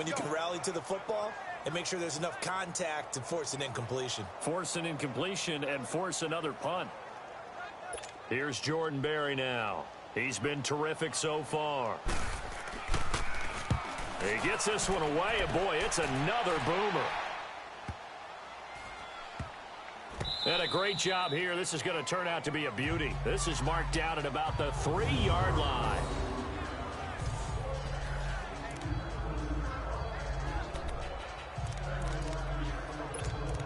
when you can rally to the football and make sure there's enough contact to force an incompletion. Force an incompletion and force another punt. Here's Jordan Berry now. He's been terrific so far. He gets this one away, and boy, it's another boomer. And a great job here. This is going to turn out to be a beauty. This is marked down at about the 3-yard line.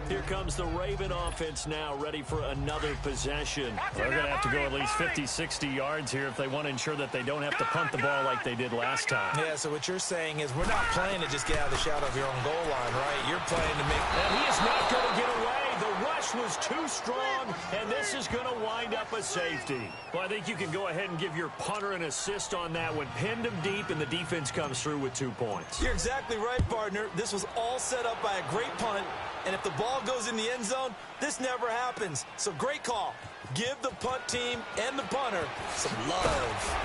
Here comes the Raven offense now, ready for another possession. They're going to have to go at least 50, 60 yards here if they want to ensure that they don't have to punt the ball like they did last time. Yeah, so what you're saying is we're not playing to just get out of the shadow of your own goal line, right? You're playing to make... And he is not going to get away. The rush was too strong, and this is going to wind up a safety. Well, I think you can go ahead and give your punter an assist on that one. Pinned him deep, and the defense comes through with 2 points. You're exactly right, partner. This was all set up by a great punt, and if the ball goes in the end zone, this never happens. So great call. Give the punt team and the punter some love.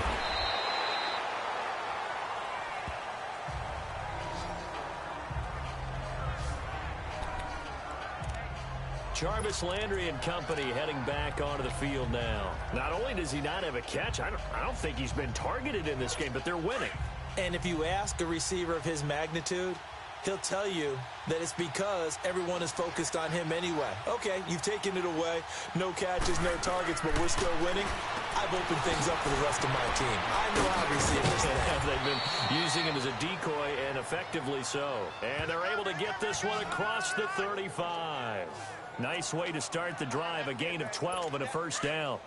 Jarvis Landry and company heading back onto the field now. Not only does he not have a catch, I don't think he's been targeted in this game, but they're winning. And if you ask a receiver of his magnitude, he'll tell you that it's because everyone is focused on him anyway. Okay, you've taken it away. No catches, no targets, but we're still winning. I've opened things up for the rest of my team. I know how receivers think. They've been using him as a decoy, and effectively so. And they're able to get this one across the 35. Nice way to start the drive, a gain of 12 and a first down.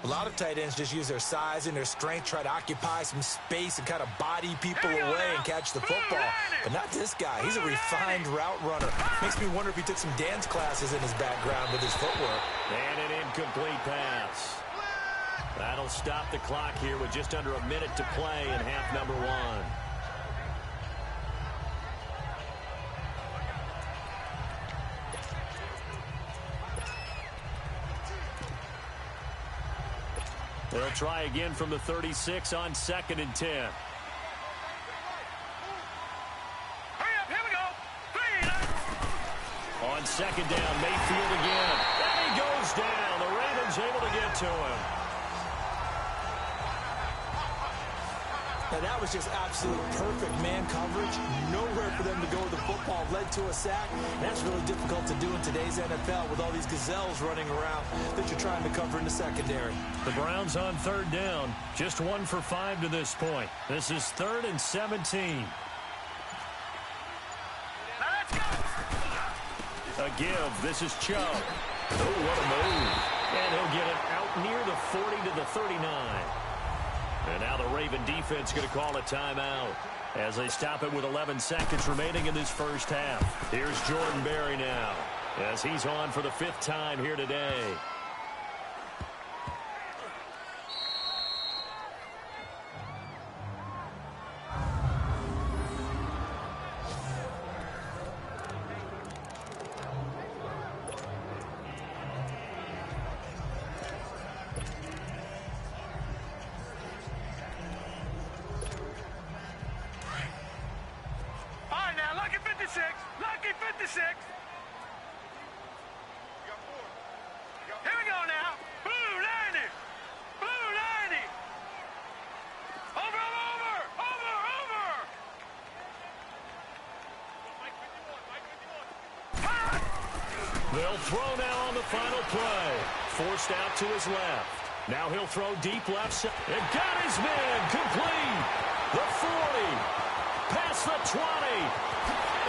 A lot of tight ends just use their size and their strength, try to occupy some space and kind of body people away and catch the football. But not this guy. He's a refined route runner. Makes me wonder if he took some dance classes in his background with his footwork. And an incomplete pass. That'll stop the clock here with just under a minute to play in half number 1. They'll try again from the 36 on 2nd and 10. Hurry up, here we go. 3. On 2nd down, Mayfield again. And he goes down. The Ravens able to get to him. And that was just absolute perfect man coverage. Nowhere for them to go with the football. Led to a sack. That's really difficult to do in today's NFL with all these gazelles running around that you're trying to cover in the secondary. The Browns on 3rd down. Just 1 for 5 to this point. This is 3rd and 17. A give. This is Chubb. Oh, what a move. And he'll get it out near the 40 to the 39. And now the Raven defense going to call a timeout as they stop it with 11 seconds remaining in this first half. Here's Jordan Berry now as he's on for the 5th time here today. Lucky 56. Here we go now. Blue 90. Blue 90. Over. They'll throw now on the final play. Forced out to his left. Now he'll throw deep left side. And got his man complete. The 40. Past the 20.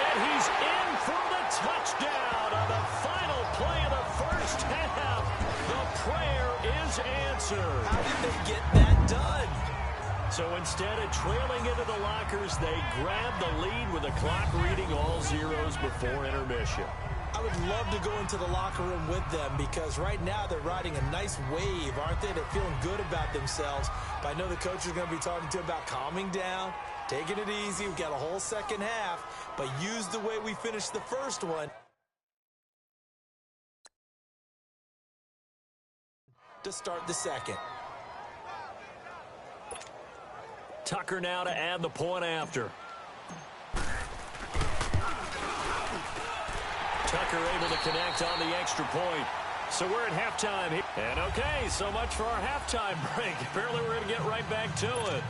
And he's in for the touchdown on the final play of the first half. The prayer is answered. How did they get that done? So instead of trailing into the lockers, they grab the lead with the clock reading all zeros before intermission. I would love to go into the locker room with them because right now they're riding a nice wave, aren't they? They're feeling good about themselves. But I know the coach is going to be talking to them about calming down, taking it easy. We've got a whole second half, but use the way we finished the first one to start the second. Tucker now to add the point after. linebacker able to connect on the extra point. So we're at halftime here. And okay, so much for our halftime break. Apparently we're going to get right back to it.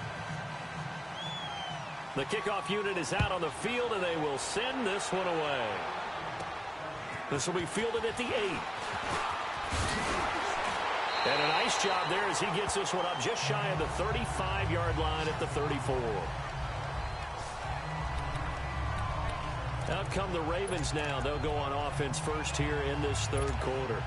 The kickoff unit is out on the field, and they will send this one away. This will be fielded at the 8. And a nice job there as he gets this one up just shy of the 35-yard line at the 34. Out come the Ravens now. They'll go on offense first here in this third quarter.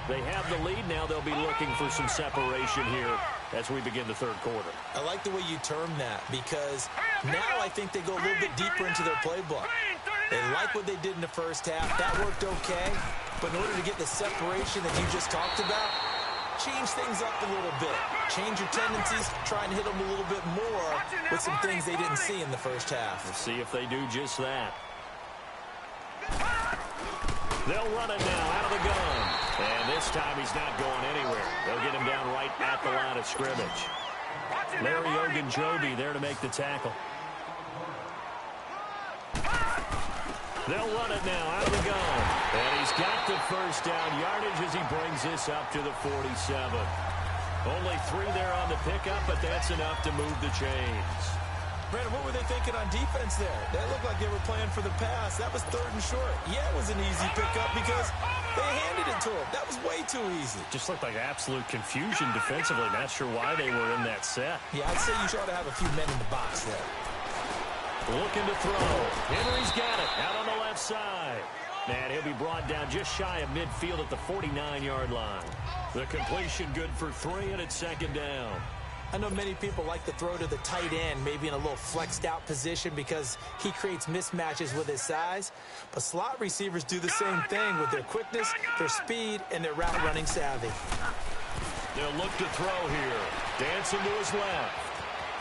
They have the lead now. They'll be looking for some separation here as we begin the third quarter. I like the way you term that because now I think they go a little bit deeper into their playbook. They like what they did in the first half. That worked okay. But in order to get the separation that you just talked about, change things up a little bit. Change your tendencies. Try and hit them a little bit more with some things they didn't see in the first half. Let's see if they do just that. They'll run it now out of the gun. And this time he's not going anywhere. They'll get him down right at the line of scrimmage. Larry Ogunjobi there to make the tackle. They'll run it now out of the gun. And he's got the first down yardage as he brings this up to the 47. Only 3 there on the pickup, but that's enough to move the chains. Brandon, what were they thinking on defense there? That looked like they were playing for the pass. That was 3rd and short. Yeah, it was an easy pickup because they handed it to him. That was way too easy. Just looked like absolute confusion defensively. Not sure why they were in that set. Yeah, I'd say you ought to have a few men in the box there. Looking to throw. Henry's got it out on the left side. And he'll be brought down just shy of midfield at the 49-yard line. The completion good for 3, and it's 2nd down. I know many people like to throw to the tight end, maybe in a little flexed out position because he creates mismatches with his size. But slot receivers do the same thing with their quickness, their speed, and their route running savvy. They'll look to throw here. Dancing to his left.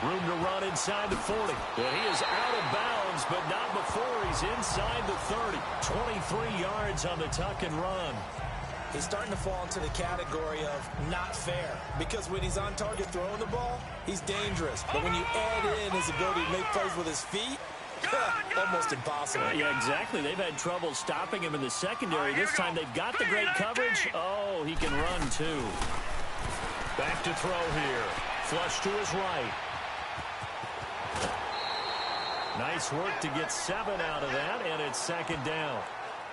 Room to run inside the 40. And he is out of bounds, but not before he's inside the 30. 23 yards on the tuck and run. He's starting to fall into the category of not fair because when he's on target throwing the ball, he's dangerous. But when you add in his ability to make plays with his feet, almost impossible. Yeah, exactly. They've had trouble stopping him in the secondary. This time they've got the great coverage. Oh, he can run too. Back to throw here. Flush to his right. Nice work to get 7 out of that, and it's 2nd down.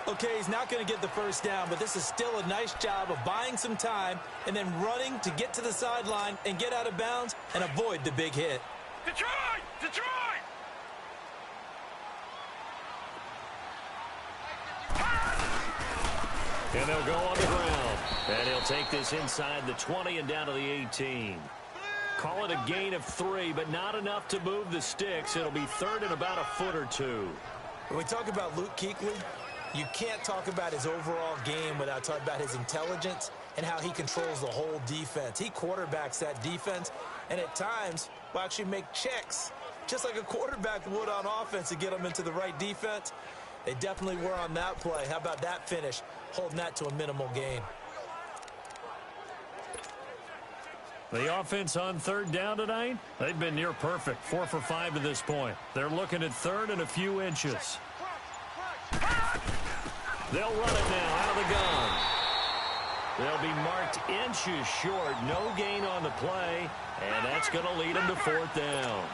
Okay, he's not going to get the first down, but this is still a nice job of buying some time and then running to get to the sideline and get out of bounds and avoid the big hit. Detroit! Detroit! And they'll go on the ground. And he'll take this inside the 20 and down to the 18. Call it a gain of 3, but not enough to move the sticks. It'll be 3rd and about a foot or 2. When we talk about Luke Kuechly, you can't talk about his overall game without talking about his intelligence and how he controls the whole defense. He quarterbacks that defense, and at times will actually make checks, just like a quarterback would on offense to get them into the right defense. They definitely were on that play. How about that finish, holding that to a minimal gain? The offense on 3rd down tonight, they've been near perfect, 4 for 5 to this point. They're looking at 3rd and a few inches. They'll run it now out of the gun. They'll be marked inches short. No gain on the play, and that's going to lead them to 4th down.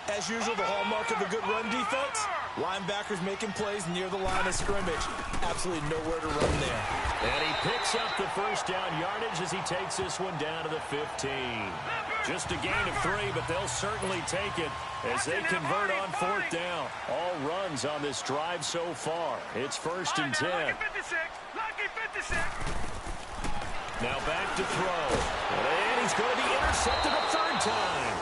As usual, the hallmark of a good run defense, linebackers making plays near the line of scrimmage. Absolutely nowhere to run there. And he picks up the first down yardage as he takes this one down to the 15. Just a gain of 3, but they'll certainly take it as they convert on 4th down. All runs on this drive so far. It's 1st and 10. Lucky 56. Now back to throw. And he's going to be intercepted a 3rd time.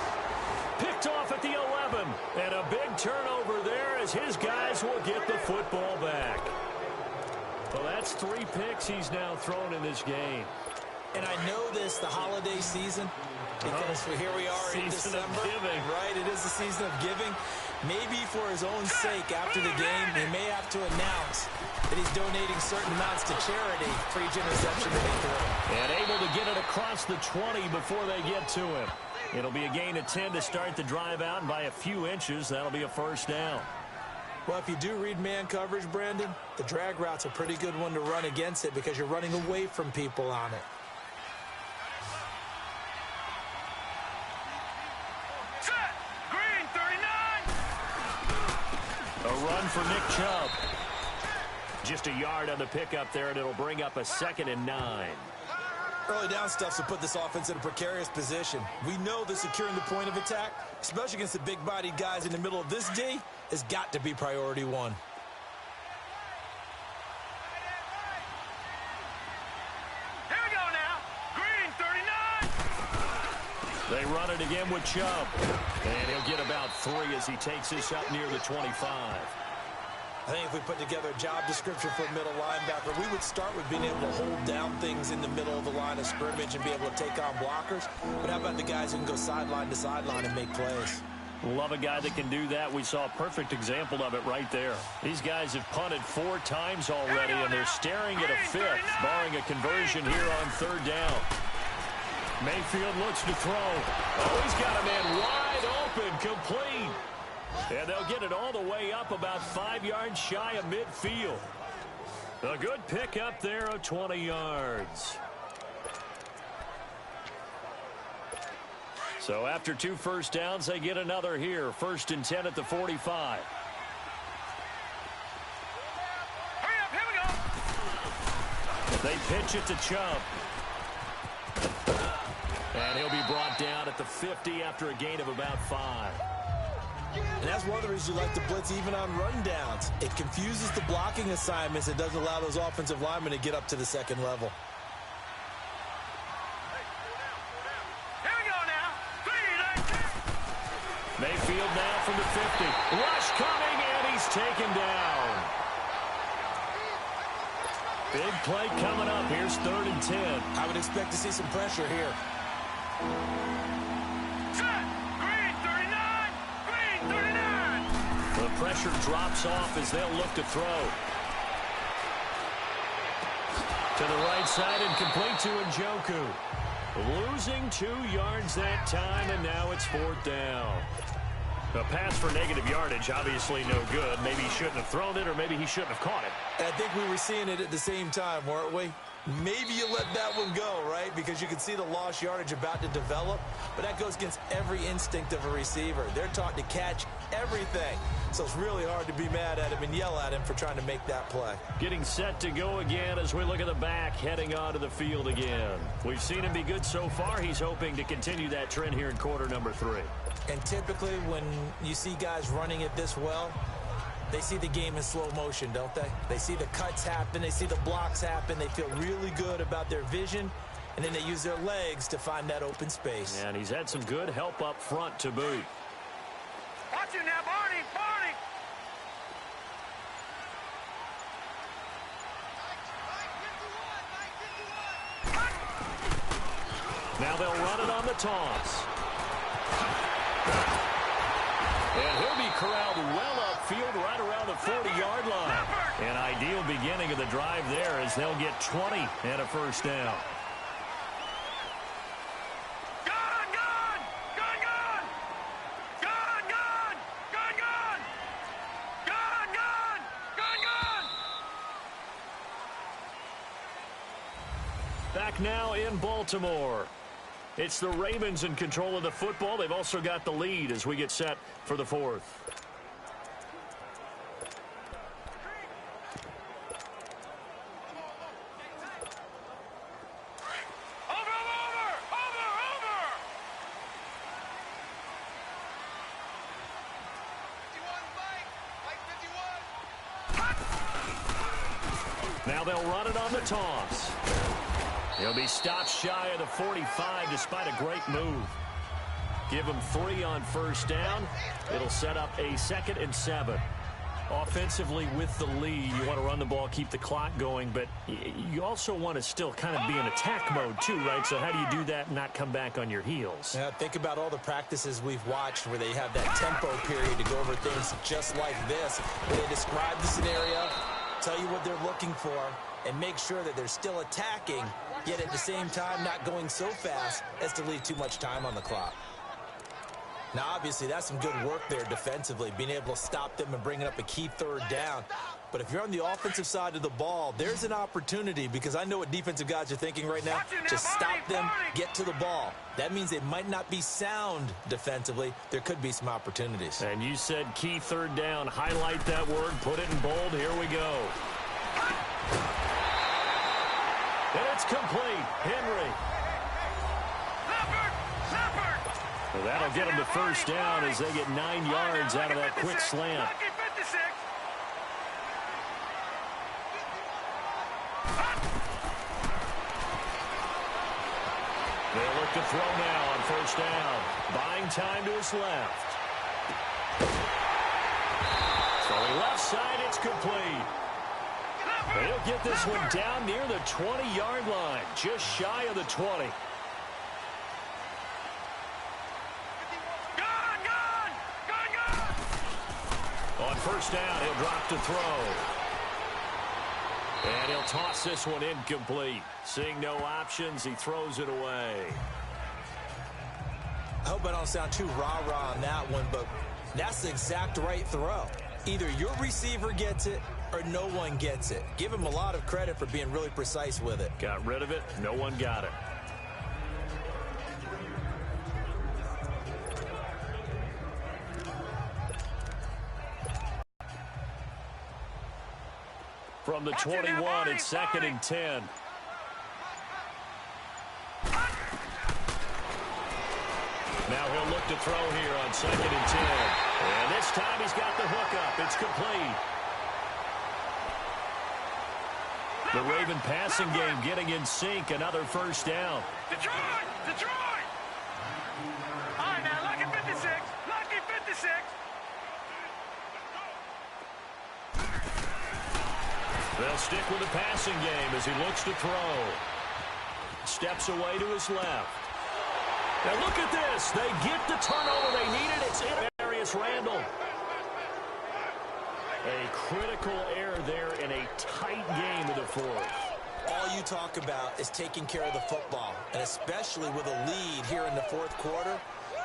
Picked off at the 11. And a big turnover there as his guys will get the football back. Well, that's 3 picks he's now thrown in this game. And I know this, the holiday season, because here we are in December. Season of giving. Right, it is the season of giving. Maybe for his own sake, after the game, he may have to announce that he's donating certain amounts to charity for each interception that he threw. And able to get it across the 20 before they get to him. It'll be a gain of 10 to start the drive out, and by a few inches, that'll be a 1st down. Well, if you do read man coverage, Brandon, the drag route's a pretty good one to run against it because you're running away from people on it. Set! Green, 39! A run for Nick Chubb. Just a yard on the pickup there, and it'll bring up a 2nd and 9. Early down stuff to put this offense in a precarious position. We know that securing the point of attack, especially against the big-bodied guys in the middle of this D, has got to be priority one. Here we go now. Green, 39! They run it again with Chubb. And he'll get about 3 as he takes this up near the 25. I think if we put together a job description for a middle linebacker, we would start with being able to hold down things in the middle of the line of scrimmage and be able to take on blockers. But how about the guys who can go sideline to sideline and make plays? Love a guy that can do that. We saw a perfect example of it right there. These guys have punted 4 times already, and they're staring at a 5th, barring a conversion here on 3rd down. Mayfield looks to throw. Oh, he's got a man wide open, complete. And they'll get it all the way up about 5 yards shy of midfield. A good pickup there of 20 yards. So after 2 first downs, they get another here. 1st and 10 at the 45. Hurry up, here we go! They pitch it to Chubb. And he'll be brought down at the 50 after a gain of about 5. And that's one of the reasons you like to blitz even on rundowns. It confuses the blocking assignments. It doesn't allow those offensive linemen to get up to the 2nd level. Here we go now. 3, 19! Mayfield now from the 50. Rush coming, and he's taken down. Big play coming up. Here's 3rd and 10. I would expect to see some pressure here. Set! Green, 39! Green, 39! The pressure drops off as they'll look to throw. To the right side and complete to Njoku. Losing 2 yards that time, and now it's 4th down. A pass for negative yardage, obviously no good. Maybe he shouldn't have thrown it, or maybe he shouldn't have caught it. I think we were seeing it at the same time, weren't we? Maybe you let that one go, right? Because you can see the lost yardage about to develop. But that goes against every instinct of a receiver. They're taught to catch everything. So it's really hard to be mad at him and yell at him for trying to make that play. Getting set to go again as we look at the back, heading onto the field again. We've seen him be good so far. He's hoping to continue that trend here in quarter number 3. And typically when you see guys running it this well, they see the game in slow motion, don't they? They see the cuts happen. They see the blocks happen. They feel really good about their vision. And then they use their legs to find that open space. And he's had some good help up front to boot. Watch it now, Barney! Barney! Now they'll run it on the toss. And he'll be corralled well upfield right around the 40-yard line. An ideal beginning of the drive there as they'll get 20 and a 1st down. Gun! Gun! Gun! Gun! Gun! Gun! Gun! Gun! Gun! Gun! Gun! Gun! Back now in Baltimore. It's the Ravens in control of the football. They've also got the lead as we get set for the 4th. Now they'll run it on the toss. He'll be stopped shy of the 45 despite a great move. Give him 3 on 1st down. It'll set up a 2nd and 7. Offensively with the lead, you want to run the ball, keep the clock going, but you also want to still kind of be in attack mode too, right? So how do you do that and not come back on your heels? Yeah, think about all the practices we've watched where they have that tempo period to go over things just like this, where they describe the scenario, tell you what they're looking for, and make sure that they're still attacking, yet at the same time not going so fast as to leave too much time on the clock. Now, obviously, that's some good work there defensively, being able to stop them and bringing up a key third down. But if you're on the offensive side of the ball, there's an opportunity, because I know what defensive guys are thinking right now. Just stop them, get to the ball. That means they might not be sound defensively. There could be some opportunities. And you said key third down. Highlight that word. Put it in bold. Here we go. And it's complete. Henry. Well, that'll get them to first down as they get 9 yards out of that quick slant. They'll look to throw now on first down. Buying time to his left. So the left side, it's complete. They'll get this one down near the 20-yard line, just shy of the 20. On first down, he'll drop to throw. And he'll toss this one incomplete. Seeing no options, he throws it away. I hope I don't sound too rah-rah on that one, but that's the exact right throw. Either your receiver gets it or no one gets it. Give him a lot of credit for being really precise with it. Got rid of it. No one got it. From the 21, it's 2nd and 10. Now he'll look to throw here on 2nd and 10. And this time he's got the hook up. It's complete. The Raven passing game getting in sync. Another first down. Detroit! Detroit! All right, now, lucky 56. Lucky 56. They'll stick with the passing game as he looks to throw. Steps away to his left. Now look at this. They get the turnover they needed. It's in Darius Randall. A critical error there in a tight game of the fourth. All you talk about is taking care of the football, and especially with a lead here in the fourth quarter.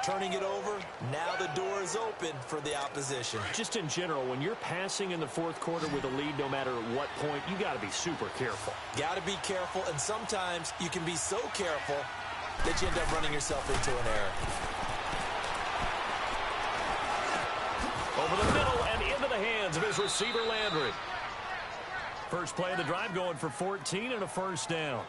Turning it over, now the door is open for the opposition. Just in general, when you're passing in the fourth quarter with a lead, no matter at what point, you got to be super careful. Got to be careful, and sometimes you can be so careful that you end up running yourself into an error. Over the middle and into the hands of his receiver, Landry. First play of the drive going for 14 and a first down.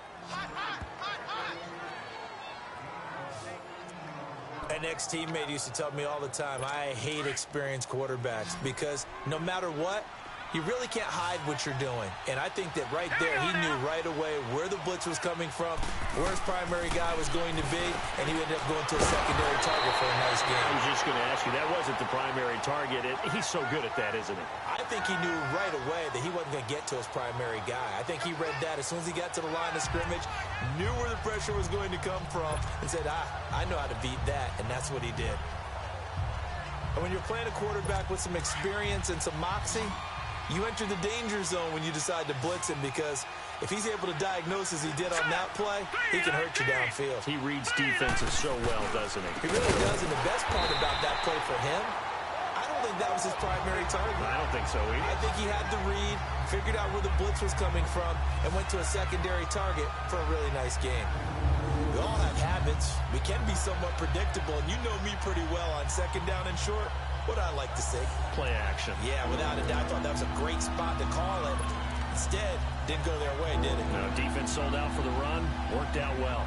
An ex-teammate used to tell me all the time, I hate experienced quarterbacks because no matter what, you really can't hide what you're doing. And I think that right there, he knew right away where the blitz was coming from, where his primary guy was going to be, and he ended up going to a secondary target for a nice game. I was just going to ask you, that wasn't the primary target. He's so good at that, isn't he? I think he knew right away that he wasn't going to get to his primary guy. I think he read that as soon as he got to the line of scrimmage, knew where the pressure was going to come from, and said, I know how to beat that, and that's what he did. And when you're playing a quarterback with some experience and some moxie, you enter the danger zone when you decide to blitz him, because if he's able to diagnose as he did on that play, he can hurt you downfield. He reads defenses so well, doesn't he? He really does, and the best part about that play for him, I don't think that was his primary target. I don't think so either. I think he had the read, figured out where the blitz was coming from, and went to a secondary target for a really nice game. We all have habits. We can be somewhat predictable, and you know me pretty well on second down and short. What I like to say. Play action. Yeah, without a doubt. I thought that was a great spot to call it. Instead, didn't go their way, did it? No, defense sold out for the run. Worked out well.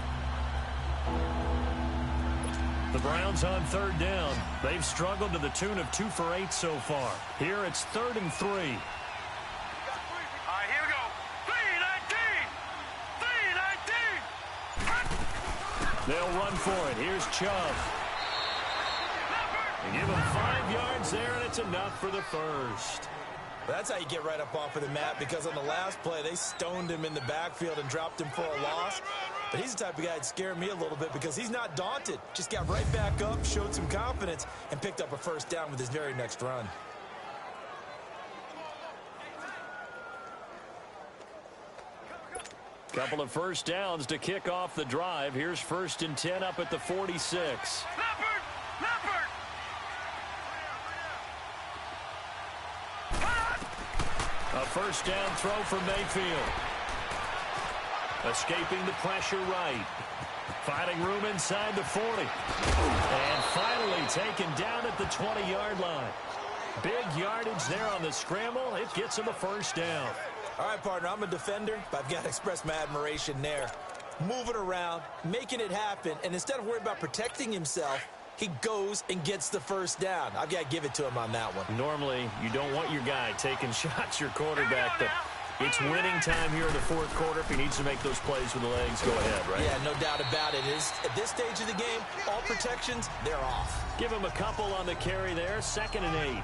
The Browns on third down. They've struggled to the tune of 2 for 8 so far. Here it's 3rd and 3. All right, here we go. 3-19. 3-19. They'll run for it. Here's Chubb. They give him 5 yards there, and it's enough for the first. That's how you get right up off of the mat, because on the last play, they stoned him in the backfield and dropped him for a loss. But he's the type of guy that scared me a little bit because he's not daunted. Just got right back up, showed some confidence, and picked up a first down with his very next run. Couple of first downs to kick off the drive. Here's 1st and 10 up at the 46. Leopard! Leopard! A first down throw for Mayfield. Escaping the pressure right. Finding room inside the 40. And finally taken down at the 20-yard line. Big yardage there on the scramble. It gets him a first down. All right, partner, I'm a defender, but I've got to express my admiration there. Moving around, making it happen, and instead of worrying about protecting himself, he goes and gets the first down. I've got to give it to him on that one. Normally, you don't want your guy taking shots, your quarterback, but it's winning time here in the fourth quarter. If he needs to make those plays with the legs, go ahead, right? Yeah, no doubt about it. At this stage of the game, all protections, they're off. Give him a couple on the carry there, 2nd and 8.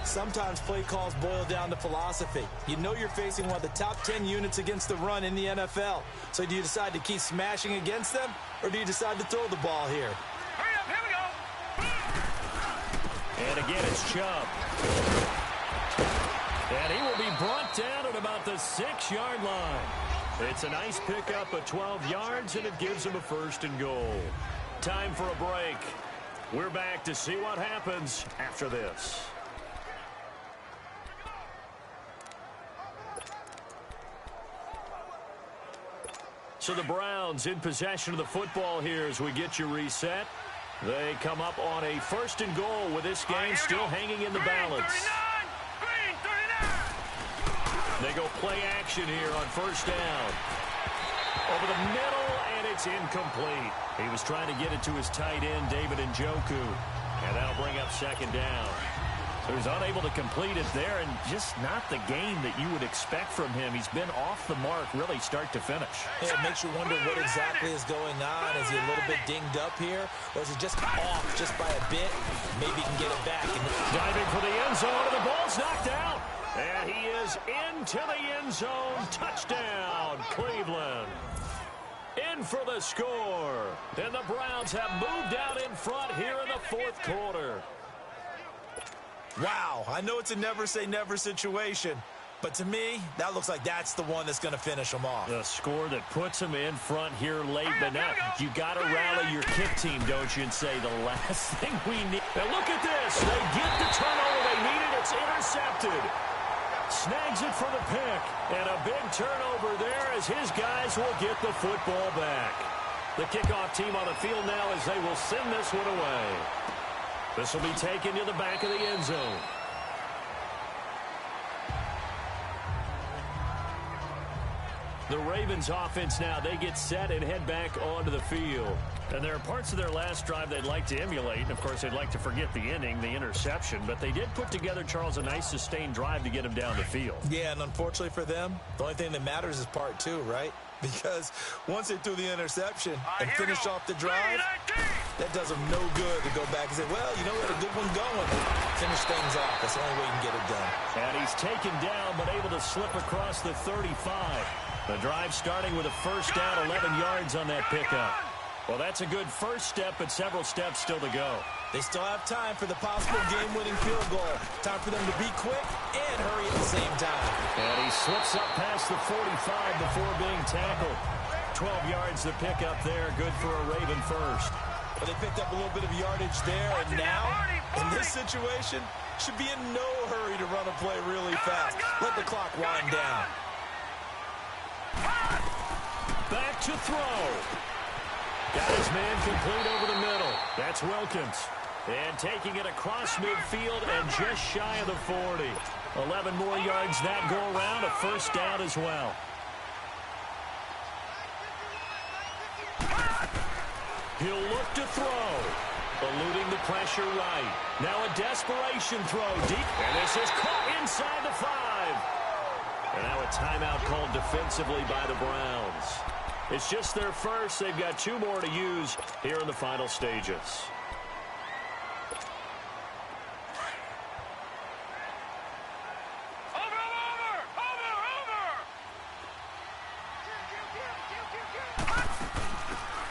Sometimes play calls boil down to philosophy. You know you're facing one of the top 10 units against the run in the NFL. So do you decide to keep smashing against them, or do you decide to throw the ball here? Hurry up, here we go. And again, it's Chubb. And he will be brought down at about the 6-yard line. It's a nice pickup of 12 yards, and it gives him a 1st and goal. Time for a break. We're back to see what happens after this. So the Browns in possession of the football here as we get you reset. They come up on a 1st and goal with this game still hanging in the balance. Green 39. They go play action here on 1st down. Over the middle, and it's incomplete. He was trying to get it to his tight end, David Njoku. And that'll bring up 2nd down. So he's unable to complete it there, and just not the game that you would expect from him. He's been off the mark really start to finish. Yeah, it makes you wonder what exactly is going on. Is he a little bit dinged up here, or is he just off just by a bit? Maybe he can get it back. Diving for the end zone, and the ball's knocked out. And he is into the end zone. Touchdown, Cleveland. In for the score. And the Browns have moved out in front here in the 4th quarter. Wow, I know it's a never-say-never situation, but to me, that looks like that's the one that's going to finish them off. The score that puts them in front here late, but now you got to rally your kick team, don't you, and say the last thing we need. And look at this. They get the turnover they needed. It's intercepted. Snags it for the pick, and a big turnover there as his guys will get the football back. The kickoff team on the field now as they will send this one away. This will be taken to the back of the end zone. The Ravens offense now, they get set and head back onto the field. And there are parts of their last drive they'd like to emulate. And, of course, they'd like to forget the inning, the interception. But they did put together, Charles, a nice sustained drive to get him down the field. Yeah, and unfortunately for them, the only thing that matters is part 2, right? Because once they threw the interception and finished off the drive, that does them no good to go back and say, well, you know, we had a good one going. Finish things off. That's the only way you can get it done. And he's taken down but able to slip across the 35. The drive starting with a first down, 11 yards on that pickup. Well, that's a good first step, but several steps still to go. They still have time for the possible game-winning field goal. Time for them to be quick and hurry at the same time. And he slips up past the 45 before being tackled. 12 yards to pick up there. Good for a Raven first. Well, they picked up a little bit of yardage there, and now, in this situation, should be in no hurry to run a play really fast. Let the clock wind down. Back to throw. Got his man complete over the middle. That's Wilkins. And taking it across midfield and just shy of the 40. 11 more yards that go around. A first down as well. He'll look to throw. Eluding the pressure right. Now a desperation throw deep. And this is caught inside the 5. And now a timeout called defensively by the Browns. It's just their first. They've got 2 more to use here in the final stages.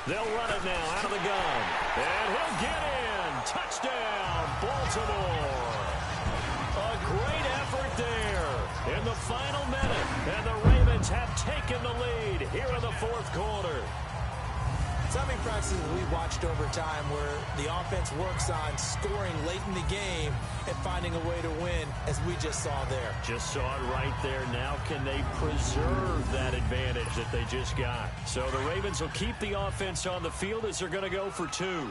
They'll run it now out of the gun. And he'll get in. Touchdown, Baltimore. A great effort there in the final minute. And the Ravens have taken the lead here in the 4th quarter. So many practices we watched over time where the offense works on scoring late in the game, and finding a way to win, as we just saw there. Just saw it right there. Now can they preserve that advantage that they just got? So the Ravens will keep the offense on the field as they're going to go for 2.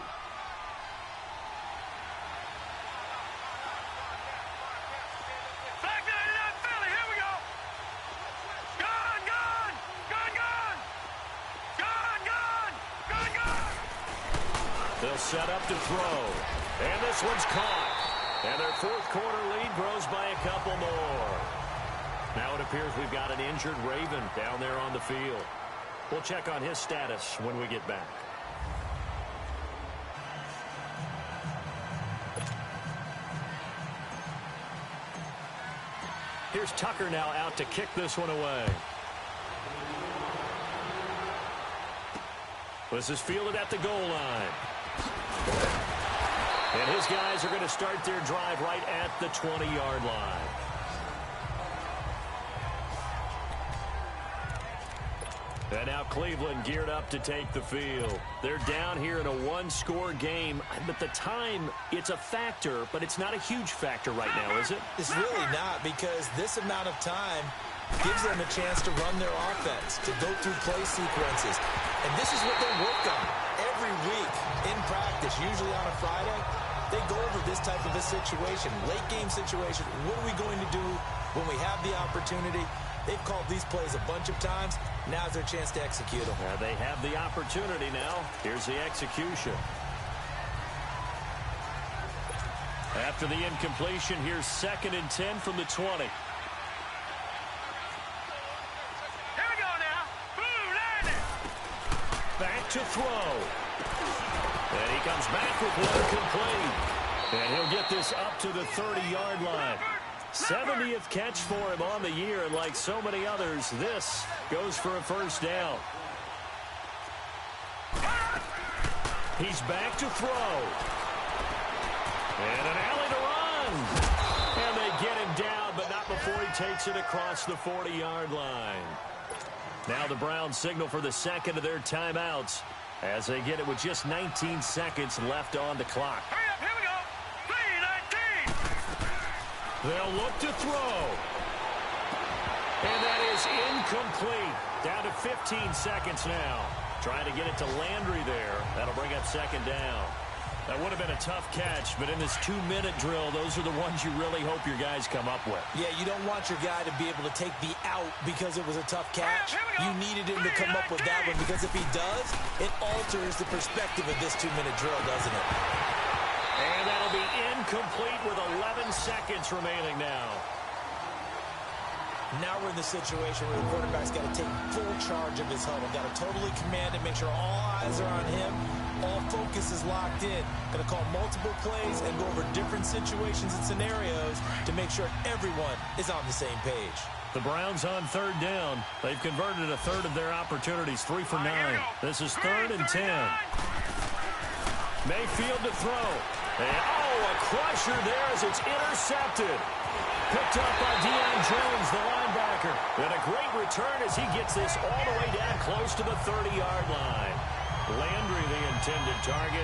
They'll set up to throw. And this one's caught. And their fourth quarter lead grows by a couple more. Now it appears we've got an injured Raven down there on the field. We'll check on his status when we get back. Here's Tucker now out to kick this one away. This is fielded at the goal line. And his guys are going to start their drive right at the 20-yard line. And now Cleveland geared up to take the field. They're down here in a one-score game. But the time, it's a factor, but it's not a huge factor right now, is it? It's really not, because this amount of time gives them a chance to run their offense, to go through play sequences. And this is what they work on every week in practice, usually on a Friday. They go over this type of a situation, late-game situation. What are we going to do when we have the opportunity? They've called these plays a bunch of times. Now's their chance to execute them. They have the opportunity now. Here's the execution. After the incompletion, here's 2nd and 10 from the 20. Back to throw. And he comes back with one complete. And he'll get this up to the 30-yard line. 70th catch for him on the year, and like so many others, this goes for a first down. He's back to throw. And an alley to run. And they get him down, but not before he takes it across the 40-yard line. Now the Browns signal for the second of their timeouts as they get it with just 19 seconds left on the clock. Hurry up, here we go. 3-19. They'll look to throw. And that is incomplete. Down to 15 seconds now. Trying to get it to Landry there. That'll bring up 2nd down. That would have been a tough catch, but in this 2-minute drill, those are the ones you really hope your guys come up with. Yeah, you don't want your guy to be able to take the out because it was a tough catch. You needed him to come up with that one, because if he does, it alters the perspective of this 2-minute drill, doesn't it? And that'll be incomplete with 11 seconds remaining now. Now we're in the situation where the quarterback's got to take full charge of his huddle. Got to totally command it, make sure all eyes are on him. All focus is locked in. Going to call multiple plays and go over different situations and scenarios to make sure everyone is on the same page. The Browns on 3rd down. They've converted a third of their opportunities, 3 for 9. This is 3rd and 10. Mayfield to throw. And, a crusher there as it's intercepted. Picked up by Deion Jones, the linebacker. And a great return as he gets this all the way down close to the 30-yard line. Landry, the intended target.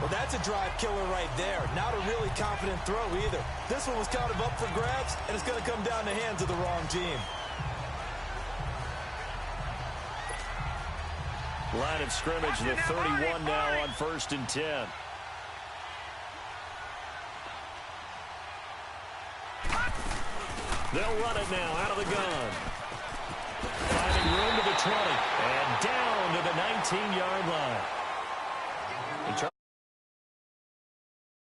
Well, that's a drive killer right there. Not a really confident throw either. This one was kind of up for grabs, and it's going to come down the hands of the wrong team. Line of scrimmage, the 31 now on 1st and 10. They'll run it now out of the gun. Finding room to the 20 and down to the 19-yard line.